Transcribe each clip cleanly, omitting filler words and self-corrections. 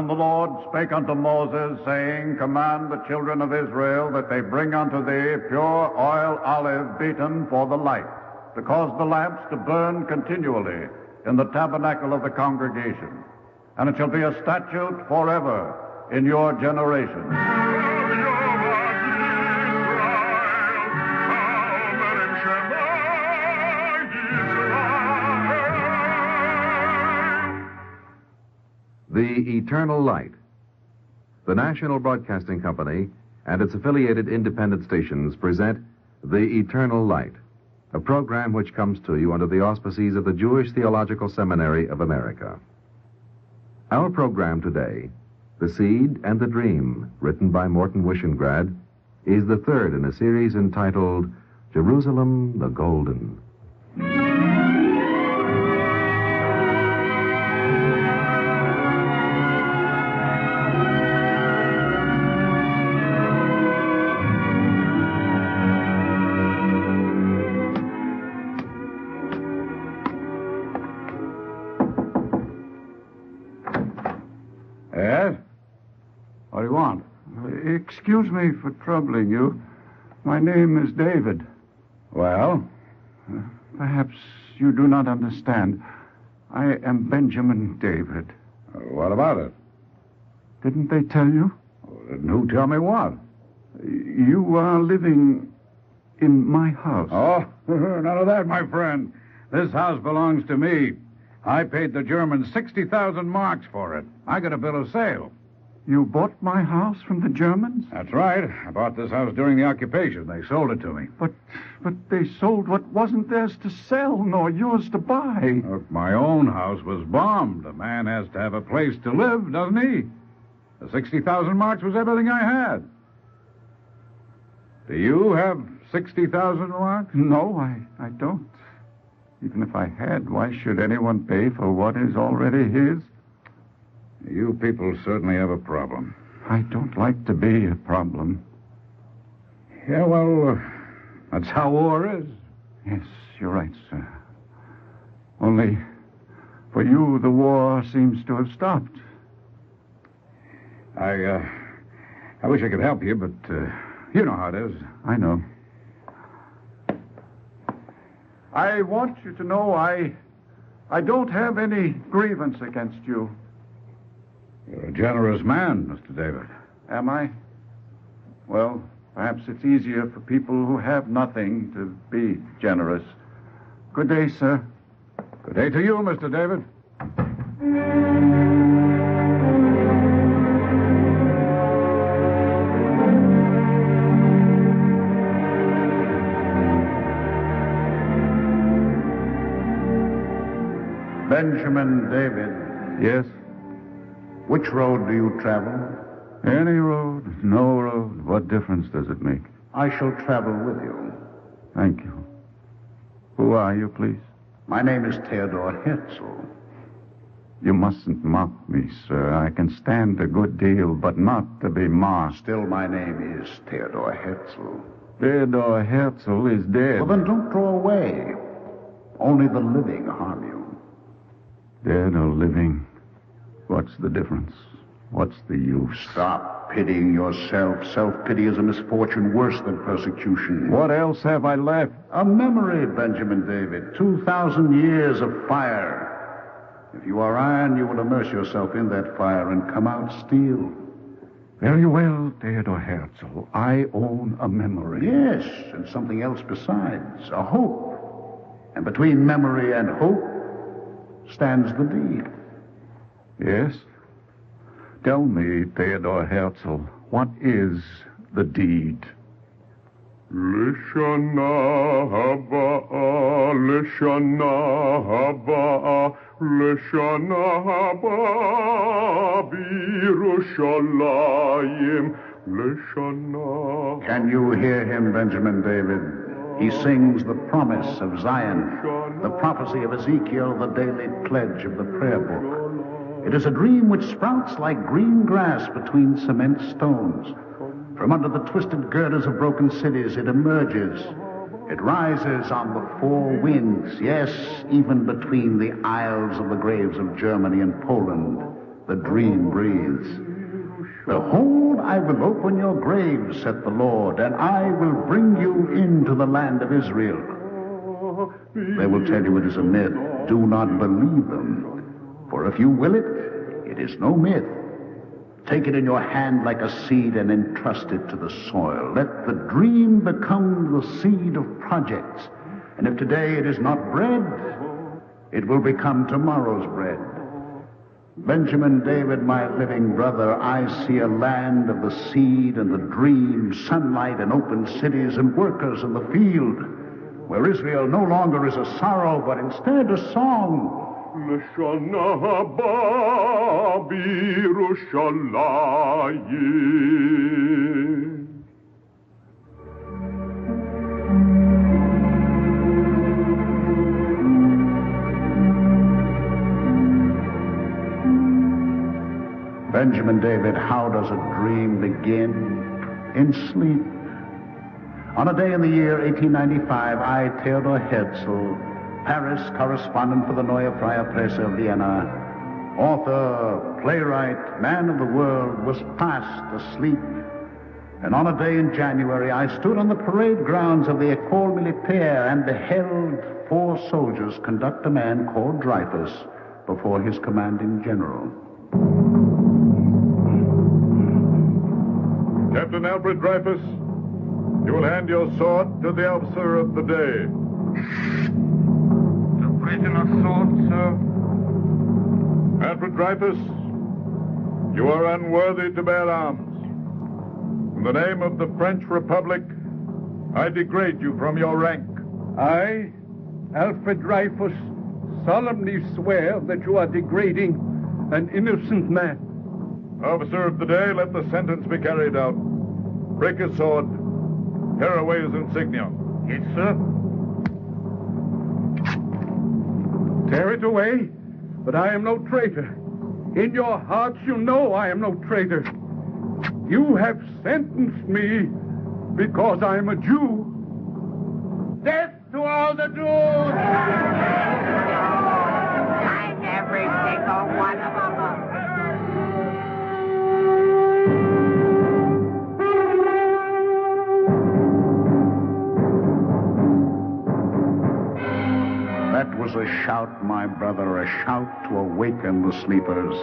And the Lord spake unto Moses, saying, Command the children of Israel that they bring unto thee pure oil olive beaten for the light, to cause the lamps to burn continually in the tabernacle of the congregation. And it shall be a statute forever in your generation. The Eternal Light. The National Broadcasting Company and its affiliated independent stations present The Eternal Light, a program which comes to you under the auspices of the Jewish Theological Seminary of America. Our program today, The Seed and the Dream, written by Morton Wishengrad, is the third in a series entitled Jerusalem the Golden. Yes? What do you want? Excuse me for troubling you. My name is David. Well? Perhaps you do not understand. I am Benjamin David. What about it? Didn't they tell you? Didn't who tell me what? You are living in my house. Oh, none of that, my friend. This house belongs to me. I paid the Germans 60,000 marks for it. I got a bill of sale. You bought my house from the Germans? That's right. I bought this house during the occupation. They sold it to me. But they sold what wasn't theirs to sell, nor yours to buy. Look, my own house was bombed. A man has to have a place to live, doesn't he? The 60,000 marks was everything I had. Do you have 60,000 marks? No, I don't. Even if I had, why should anyone pay for what is already his? You people certainly have a problem. I don't like to be a problem. Yeah, well, that's how war is. Yes, you're right, sir. Only, for you, the war seems to have stopped. I wish I could help you, but you know how it is. I know. I want you to know I don't have any grievance against you. You're a generous man, Mr. David. Am I? Well, perhaps it's easier for people who have nothing to be generous. Good day, sir. Good day to you, Mr. David. Benjamin David. Yes? Which road do you travel? Any road, no road. What difference does it make? I shall travel with you. Thank you. Who are you, please? My name is Theodore Herzl. You mustn't mock me, sir. I can stand a good deal, but not to be mocked. Still, my name is Theodore Herzl. Theodore Herzl is dead. Well, then don't draw away. Only the living harm you. Dead or living, what's the difference? What's the use? Stop pitying yourself. Self-pity is a misfortune worse than persecution. What else have I left? A memory, Benjamin David. 2,000 years of fire. If you are iron, you will immerse yourself in that fire and come out steel. Very well, Theodore Herzl. I own a memory. Yes, and something else besides. A hope. And between memory and hope stands the deed. Yes? Tell me, Theodore Herzl, what is the deed? Lishana haba, Lishana haba, Lishana haba, Birushalayim, Lishana. Can you hear him, Benjamin David? He sings the promise of Zion, the prophecy of Ezekiel, the daily pledge of the prayer book. It is a dream which sprouts like green grass between cement stones. From under the twisted girders of broken cities, it emerges. It rises on the four winds, yes, even between the aisles of the graves of Germany and Poland. The dream breathes. Behold, I will open your graves, saith the Lord, and I will bring you into the land of Israel. They will tell you it is a myth. Do not believe them. For if you will it, it is no myth. Take it in your hand like a seed and entrust it to the soil. Let the dream become the seed of projects. And if today it is not bread, it will become tomorrow's bread. Benjamin David, my living brother, I see a land of the seed and the dream, sunlight and open cities and workers in the field, where Israel no longer is a sorrow, but instead a song. L'shana haba b'Yerushalayim. Benjamin David, how does a dream begin? In sleep. On a day in the year 1895, I, Theodor Herzl, Paris correspondent for the Neue Freie Presse of Vienna, author, playwright, man of the world, was fast asleep. And on a day in January, I stood on the parade grounds of the École Militaire and beheld 4 soldiers conduct a man called Dreyfus before his commanding general. Captain Alfred Dreyfus, you will hand your sword to the officer of the day. The prisoner's sword, sir. Alfred Dreyfus, you are unworthy to bear arms. In the name of the French Republic, I degrade you from your rank. I, Alfred Dreyfus, solemnly swear that you are degrading an innocent man. Officer of the day, let the sentence be carried out. Break his sword. Tear away his insignia. Yes, sir. Tear it away, but I am no traitor. In your hearts you know I am no traitor. You have sentenced me because I am a Jew. Death to all the Jews! I'm every single one of them. That was a shout, my brother, a shout to awaken the sleepers.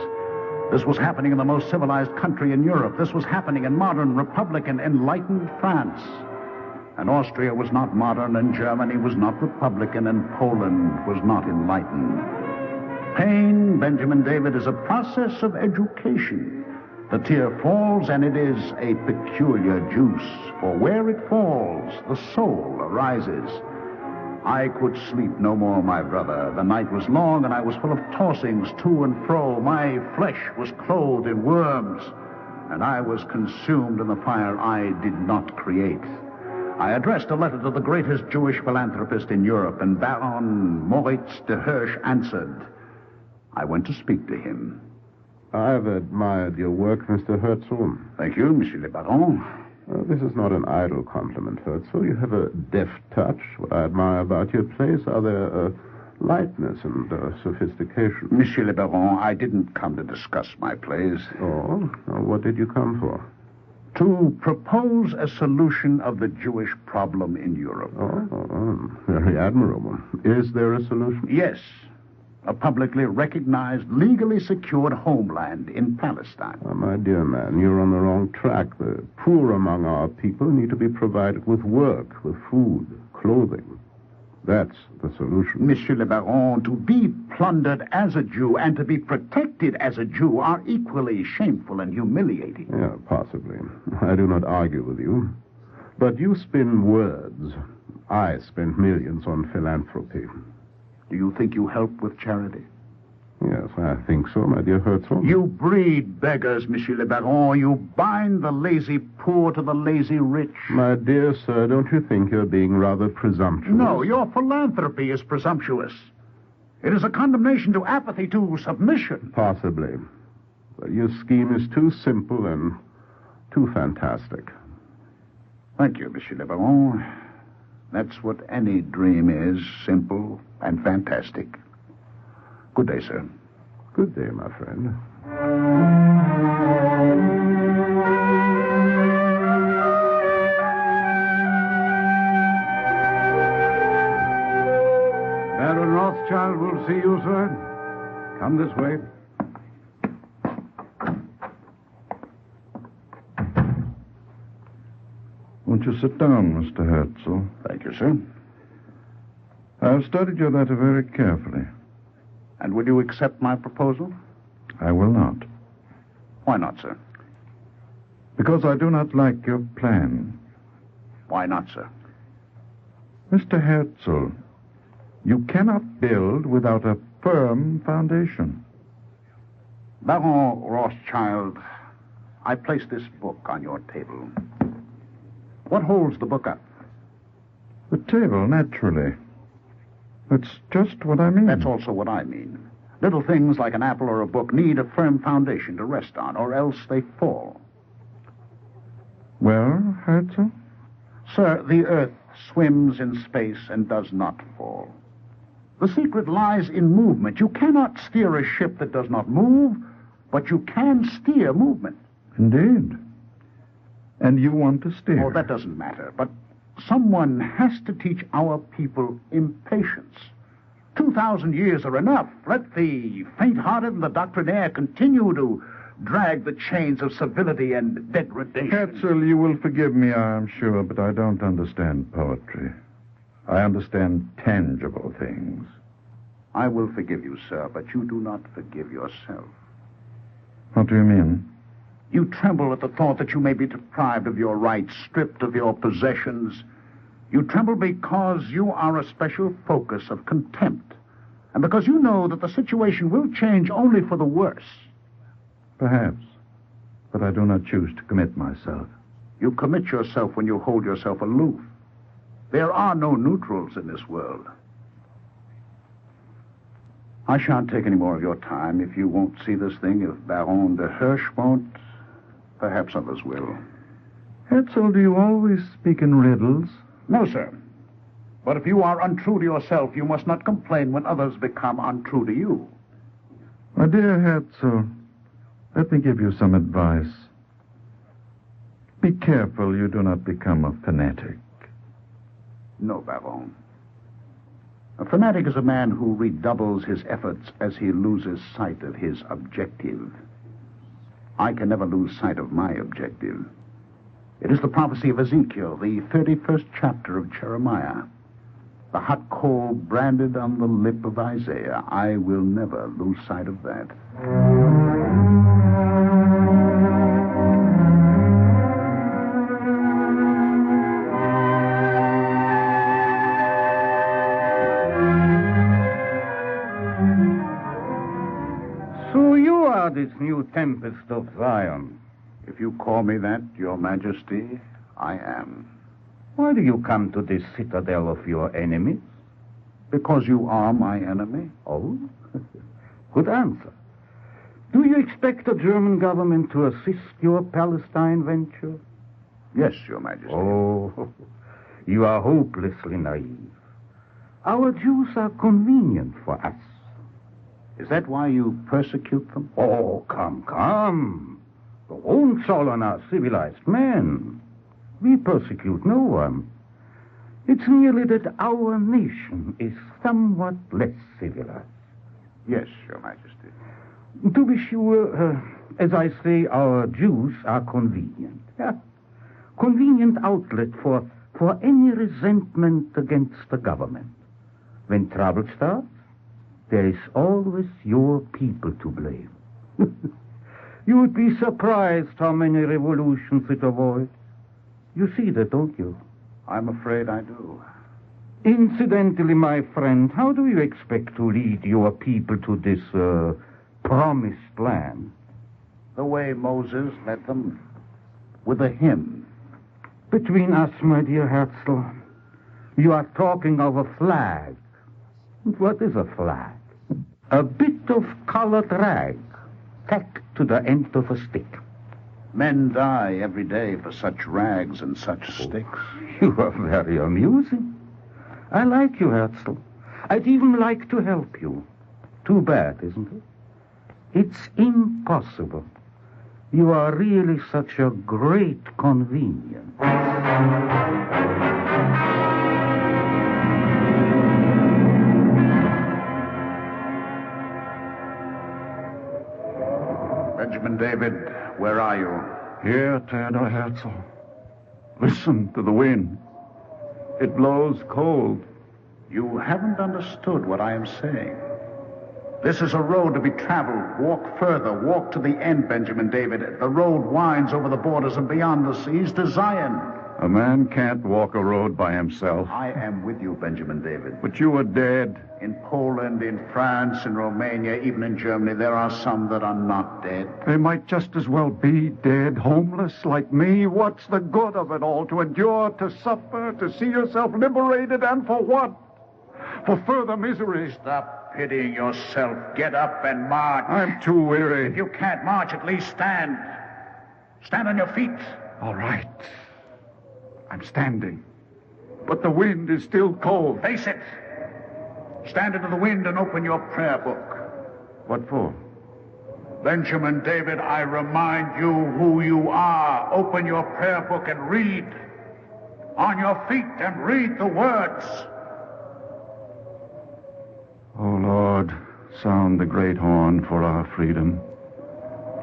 This was happening in the most civilized country in Europe. This was happening in modern, republican, enlightened France. And Austria was not modern, and Germany was not republican, and Poland was not enlightened. Pain, Benjamin David, is a process of education. The tear falls, and it is a peculiar juice, for where it falls, the soul arises. I could sleep no more, my brother. The night was long, and I was full of tossings to and fro. My flesh was clothed in worms, and I was consumed in the fire I did not create. I addressed a letter to the greatest Jewish philanthropist in Europe, and Baron Moritz de Hirsch answered. I went to speak to him. I've admired your work, Mr. Herzl. Thank you, Monsieur le Baron. This is not an idle compliment, Herzl. You have a deft touch. What I admire about your plays are their lightness and sophistication. Monsieur le Baron, I didn't come to discuss my plays. Oh? What did you come for? To propose a solution of the Jewish problem in Europe. Oh, very admirable. Is there a solution? Yes. A publicly recognized, legally secured homeland in Palestine. Oh, my dear man, you're on the wrong track. The poor among our people need to be provided with work, with food, clothing. That's the solution. Monsieur le Baron, to be plundered as a Jew and to be protected as a Jew are equally shameful and humiliating. Yeah, possibly. I do not argue with you. But you spin words. I spend millions on philanthropy. Do you think you help with charity? Yes, I think so, my dear Herzl. You breed beggars, Monsieur le Baron. You bind the lazy poor to the lazy rich. My dear sir, don't you think you're being rather presumptuous? No, your philanthropy is presumptuous. It is a condemnation to apathy, to submission. Possibly. But your scheme is too simple and too fantastic. Thank you, Monsieur le Baron. That's what any dream is, simple and fantastic. Good day, sir. Good day, my friend. Baron Rothschild will see you, sir. Come this way. Won't you sit down, Mr. Herzl? Thank you, sir. I've studied your letter very carefully. And will you accept my proposal? I will not. Why not, sir? Because I do not like your plan. Why not, sir? Mr. Herzl, you cannot build without a firm foundation. Baron Rothschild, I place this book on your table. What holds the book up? The table, naturally. That's just what I mean. That's also what I mean. Little things like an apple or a book need a firm foundation to rest on, or else they fall. Well, Herzl? Sir, the earth swims in space and does not fall. The secret lies in movement. You cannot steer a ship that does not move, but you can steer movement. Indeed. And you want to steer? Oh, that doesn't matter. But someone has to teach our people impatience. 2,000 years are enough. Let the faint-hearted and the doctrinaire continue to drag the chains of civility and degradation. Herzl, you will forgive me, I am sure, but I don't understand poetry. I understand tangible things. I will forgive you, sir, but you do not forgive yourself. What do you mean? You tremble at the thought that you may be deprived of your rights, stripped of your possessions. You tremble because you are a special focus of contempt, and because you know that the situation will change only for the worse. Perhaps, but I do not choose to commit myself. You commit yourself when you hold yourself aloof. There are no neutrals in this world. I shan't take any more of your time. If you won't see this thing, if Baron de Hirsch won't, perhaps others will. Herzl, do you always speak in riddles? No, sir. But if you are untrue to yourself, you must not complain when others become untrue to you. My dear Herzl, let me give you some advice. Be careful you do not become a fanatic. No, Baron. A fanatic is a man who redoubles his efforts as he loses sight of his objective. I can never lose sight of my objective. It is the prophecy of Ezekiel, the 31st chapter of Jeremiah. The hot coal branded on the lip of Isaiah. I will never lose sight of that. So you are this new tempest of Zion. If you call me that, Your Majesty, I am. Why do you come to this citadel of your enemies? Because you are my enemy. Oh, good answer. Do you expect the German government to assist your Palestine venture? Yes, Your Majesty. Oh, you are hopelessly naive. Our Jews are convenient for us. Is that why you persecute them? Oh, come. The Hohenzollern are civilized men. We persecute no one. It's merely that our nation is somewhat less civilized. Yes, Your Majesty. To be sure, as I say, our Jews are convenient. Yeah. Convenient outlet for any resentment against the government. When trouble starts, there is always your people to blame. You would be surprised how many revolutions it avoids. You see that, don't you? I'm afraid I do. Incidentally, my friend, how do you expect to lead your people to this promised land? The way Moses led them, with a hymn. Between us, my dear Herzl, you are talking of a flag. What is a flag? A bit of colored rag tacked to the end of a stick. Men die every day for such rags and such sticks. You are very amusing. I like you, Herzl. I'd even like to help you. Too bad, isn't it? It's impossible. You are really such a great convenience. Benjamin David, where are you? Here, Theodor Herzl. Listen to the wind. It blows cold. You haven't understood what I am saying. This is a road to be traveled. Walk further. Walk to the end, Benjamin David. The road winds over the borders and beyond the seas to Zion. A man can't walk a road by himself. I am with you, Benjamin David. But you are dead. In Poland, in France, in Romania, even in Germany, there are some that are not dead. They might just as well be dead, homeless like me. What's the good of it all? To endure, to suffer, to see yourself liberated, and for what? For further misery. Stop pitying yourself. Get up and march. I'm too weary. If you can't march, at least stand. Stand on your feet. All right. I'm standing. But the wind is still cold. Face it. Stand into the wind and open your prayer book. What for? Benjamin David, I remind you who you are. Open your prayer book and read. On your feet and read the words. O Lord, sound the great horn for our freedom.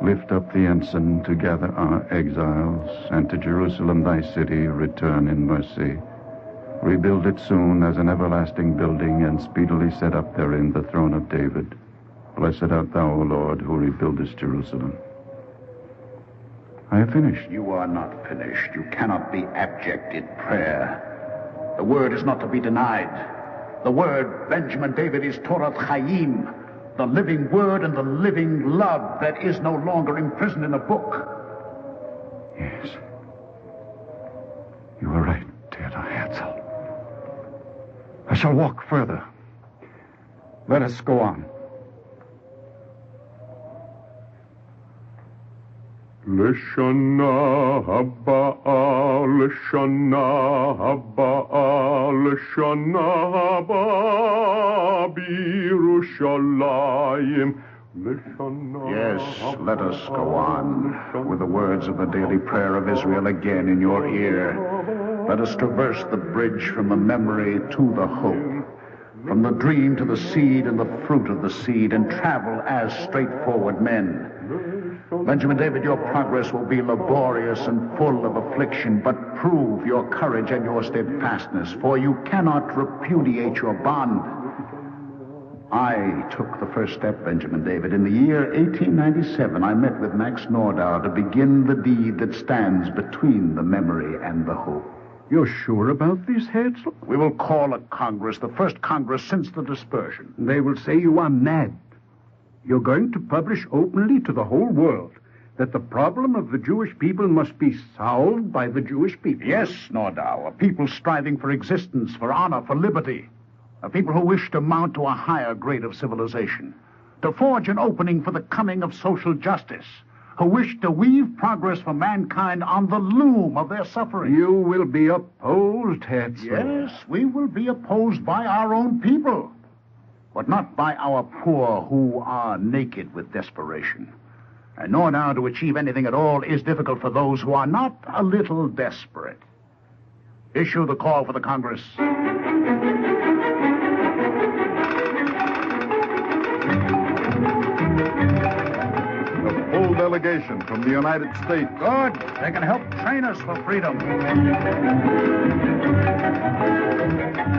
Lift up the ensign to gather our exiles, and to Jerusalem thy city return in mercy. Rebuild it soon as an everlasting building, and speedily set up therein the throne of David. Blessed art thou, O Lord, who rebuildest Jerusalem. I have finished. You are not finished. You cannot be abject in prayer. The word is not to be denied. The word, Benjamin David, is Torah Chaim, the living word and the living love that is no longer imprisoned in a book. Yes. You are right, Theodor Herzl. I shall walk further. Let us go on. L'shana haba'a, l'shana haba'a, l'shana haba'a, b'Yerushalayim. Yes, let us go on with the words of the daily prayer of Israel again in your ear. Let us traverse the bridge from the memory to the hope, from the dream to the seed and the fruit of the seed, and travel as straightforward men. Benjamin David, your progress will be laborious and full of affliction, but prove your courage and your steadfastness, for you cannot repudiate your bond. I took the first step, Benjamin David. In the year 1897, I met with Max Nordau to begin the deed that stands between the memory and the hope. You're sure about this, Herzl? We will call a Congress, the first Congress since the dispersion. They will say you are mad. You're going to publish openly to the whole world that the problem of the Jewish people must be solved by the Jewish people. Yes, Nordau, a people striving for existence, for honor, for liberty. A people who wish to mount to a higher grade of civilization, to forge an opening for the coming of social justice, who wish to weave progress for mankind on the loom of their suffering. You will be opposed, Herzl. Yes, we will be opposed by our own people, but not by our poor who are naked with desperation. And nor now to achieve anything at all is difficult for those who are not a little desperate. Issue the call for the Congress. A full delegation from the United States. Good. They can help train us for freedom.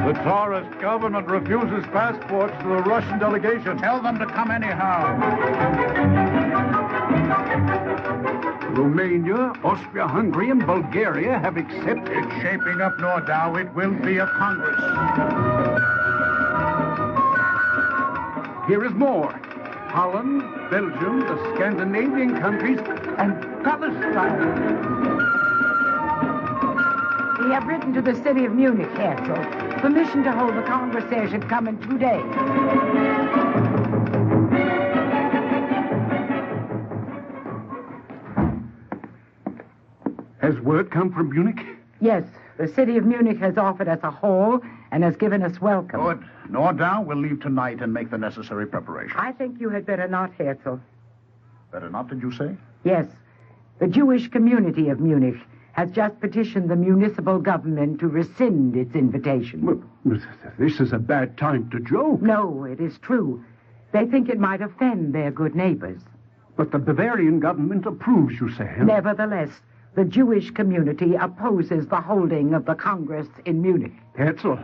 The Tsarist government refuses passports to the Russian delegation. Tell them to come anyhow. Romania, Austria-Hungary, and Bulgaria have accepted. It's shaping up, Nordau. It will be a Congress. Here is more. Holland, Belgium, the Scandinavian countries, and Palestine. We have written to the city of Munich, Herzl. Permission to hold the Congress there should come in 2 days. Has word come from Munich? Yes, the city of Munich has offered us a hall and has given us welcome. Good. Nordau will leave tonight and make the necessary preparations. I think you had better not, Herzl. Better not, did you say? Yes. The Jewish community of Munich has just petitioned the municipal government to rescind its invitation. Well, this is a bad time to joke. No, it is true. They think it might offend their good neighbors. But the Bavarian government approves, you say? Huh? Nevertheless, the Jewish community opposes the holding of the Congress in Munich. Herzl,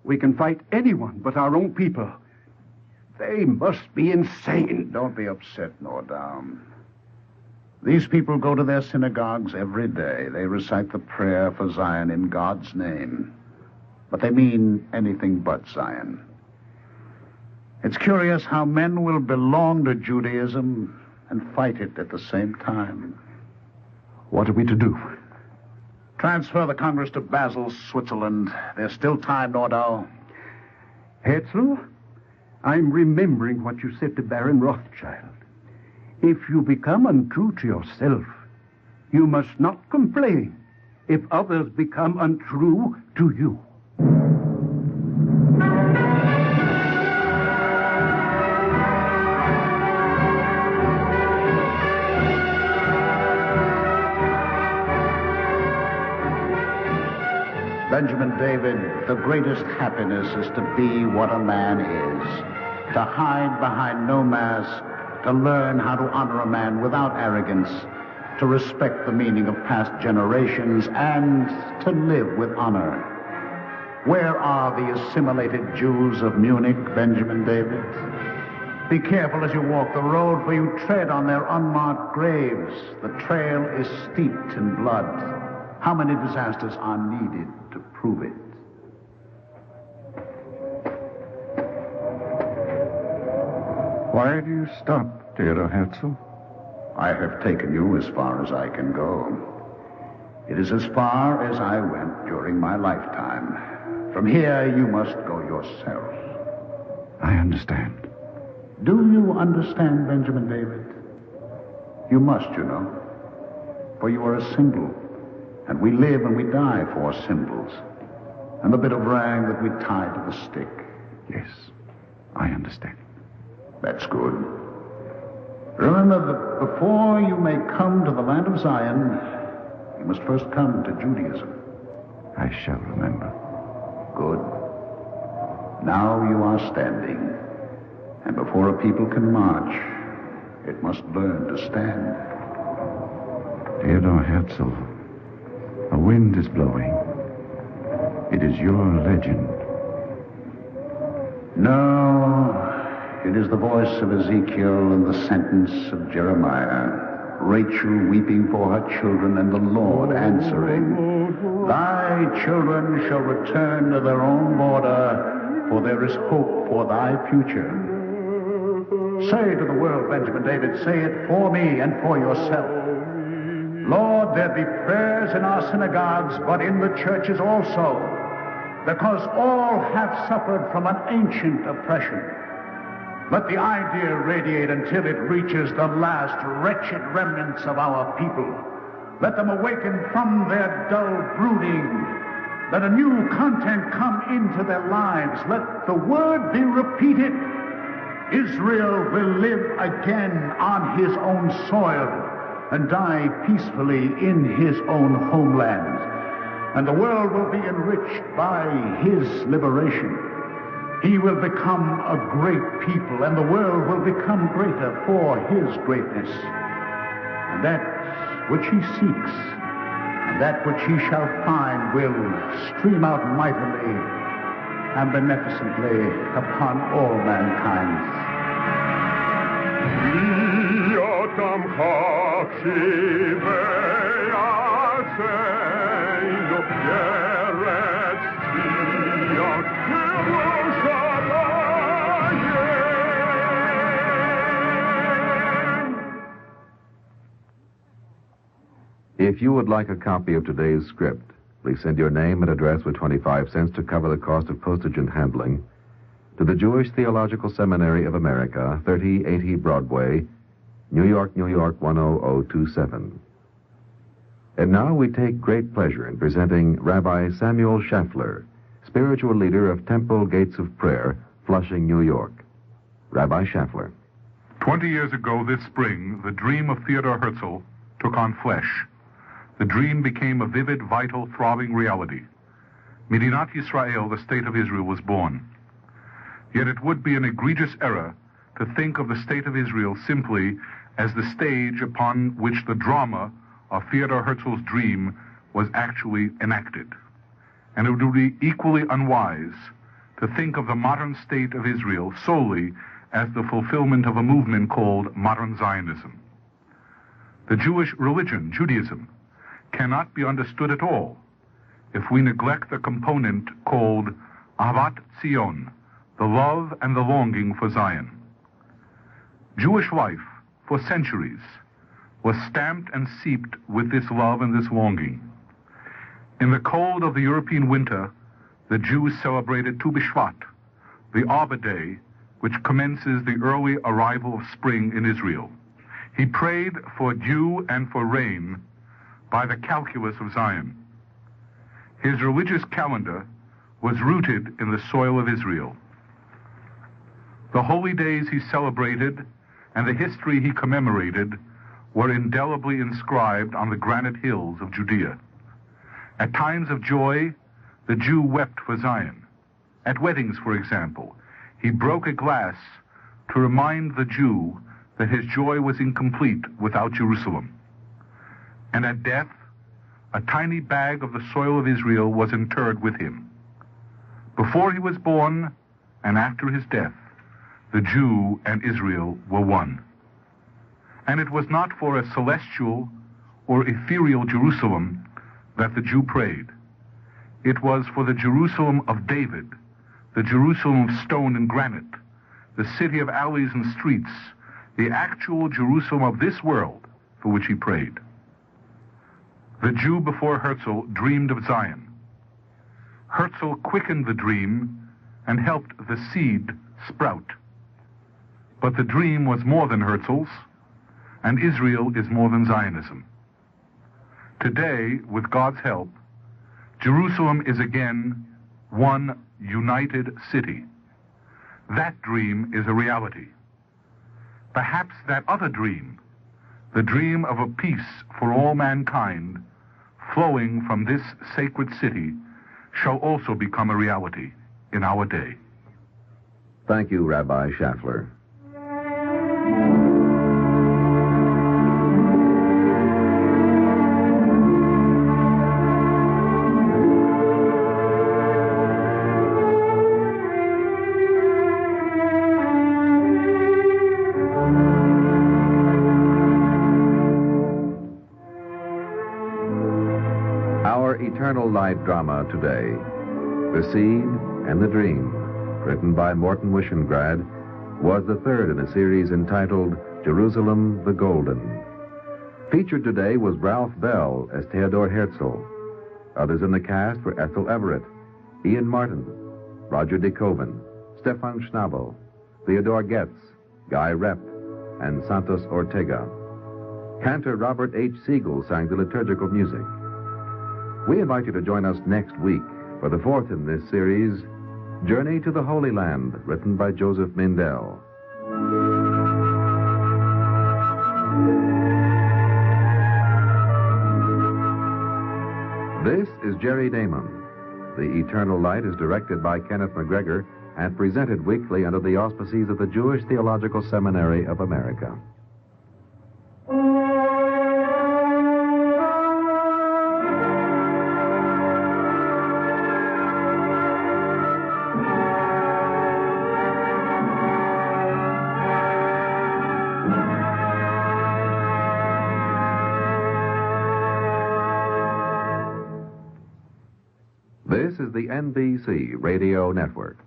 we can fight anyone but our own people. They must be insane. Don't be upset, Nordau. These people go to their synagogues every day. They recite the prayer for Zion in God's name. But they mean anything but Zion. It's curious how men will belong to Judaism and fight it at the same time. What are we to do? Transfer the Congress to Basel, Switzerland. There's still time, Nordau. Herzl, I'm remembering what you said to Baron Rothschild. If you become untrue to yourself, you must not complain if others become untrue to you. Benjamin David, the greatest happiness is to be what a man is, to hide behind no mask, to learn how to honor a man without arrogance, to respect the meaning of past generations, and to live with honor. Where are the assimilated Jews of Munich, Benjamin David? Be careful as you walk the road, for you tread on their unmarked graves. The trail is steeped in blood. How many disasters are needed to prove it? Why do you stop, Theodor Herzl? I have taken you as far as I can go. It is as far as I went during my lifetime. From here, you must go yourself. I understand. Do you understand, Benjamin David? You must, you know. For you are a symbol. And we live and we die for symbols. And the bit of rag that we tie to the stick. Yes, I understand. That's good. Remember that before you may come to the land of Zion, you must first come to Judaism. I shall remember. Good. Now you are standing. And before a people can march, it must learn to stand. Theodor Herzl, a wind is blowing. It is your legend. No, it is the voice of Ezekiel and the sentence of Jeremiah. Rachel weeping for her children and the Lord answering, Thy children shall return to their own border, for there is hope for thy future. Say to the world, Benjamin David, say it for me and for yourself. Lord, there be prayers in our synagogues, but in the churches also, because all have suffered from an ancient oppression. Let the idea radiate until it reaches the last wretched remnants of our people. Let them awaken from their dull brooding. Let a new content come into their lives. Let the word be repeated. Israel will live again on his own soil and die peacefully in his own homeland. And the world will be enriched by his liberation. He will become a great people, and the world will become greater for his greatness. And that which he seeks, and that which he shall find will stream out mightily and beneficently upon all mankind. If you would like a copy of today's script, please send your name and address with 25 cents to cover the cost of postage and handling to the Jewish Theological Seminary of America, 3080 Broadway, New York, New York, 10027. And now we take great pleasure in presenting Rabbi Samuel Schaffler, spiritual leader of Temple Gates of Prayer, Flushing, New York. Rabbi Schaffler. 20 years ago this spring, the dream of Theodor Herzl took on flesh. The dream became a vivid, vital, throbbing reality. Medinat Yisrael, the state of Israel, was born. Yet it would be an egregious error to think of the state of Israel simply as the stage upon which the drama of Theodor Herzl's dream was actually enacted. And it would be equally unwise to think of the modern state of Israel solely as the fulfillment of a movement called modern Zionism. The Jewish religion, Judaism, cannot be understood at all if we neglect the component called Ahavat Zion, the love and the longing for Zion. Jewish life, for centuries, was stamped and seeped with this love and this longing. In the cold of the European winter, the Jews celebrated Tu B'Shvat, the Arbor Day, which commences the early arrival of spring in Israel. He prayed for dew and for rain by the calculus of Zion. His religious calendar was rooted in the soil of Israel. The holy days he celebrated and the history he commemorated were indelibly inscribed on the granite hills of Judea. At times of joy, the Jew wept for Zion. At weddings, for example, he broke a glass to remind the Jew that his joy was incomplete without Jerusalem. And at death, a tiny bag of the soil of Israel was interred with him. Before he was born and after his death, the Jew and Israel were one. And it was not for a celestial or ethereal Jerusalem that the Jew prayed. It was for the Jerusalem of David, the Jerusalem of stone and granite, the city of alleys and streets, the actual Jerusalem of this world for which he prayed. The Jew before Herzl dreamed of Zion. Herzl quickened the dream and helped the seed sprout. But the dream was more than Herzl's, and Israel is more than Zionism. Today, with God's help, Jerusalem is again one united city. That dream is a reality. Perhaps that other dream, the dream of a peace for all mankind, flowing from this sacred city, shall also become a reality in our day. Thank you, Rabbi Schaffler. Eternal Light drama today, The Seed and the Dream, written by Morton Wishengrad, was the third in a series entitled Jerusalem the Golden. Featured today was Ralph Bell as Theodor Herzl. Others in the cast were Ethel Everett, Ian Martin, Roger De Koven, Stefan Schnabel, Theodore Getz, Guy Rep, and Santos Ortega. Cantor Robert H. Siegel sang the liturgical music. We invite you to join us next week for the fourth in this series, Journey to the Holy Land, written by Joseph Mindell. This is Jerry Damon. The Eternal Light is directed by Kenneth McGregor and presented weekly under the auspices of the Jewish Theological Seminary of America. This is the NBC Radio Network.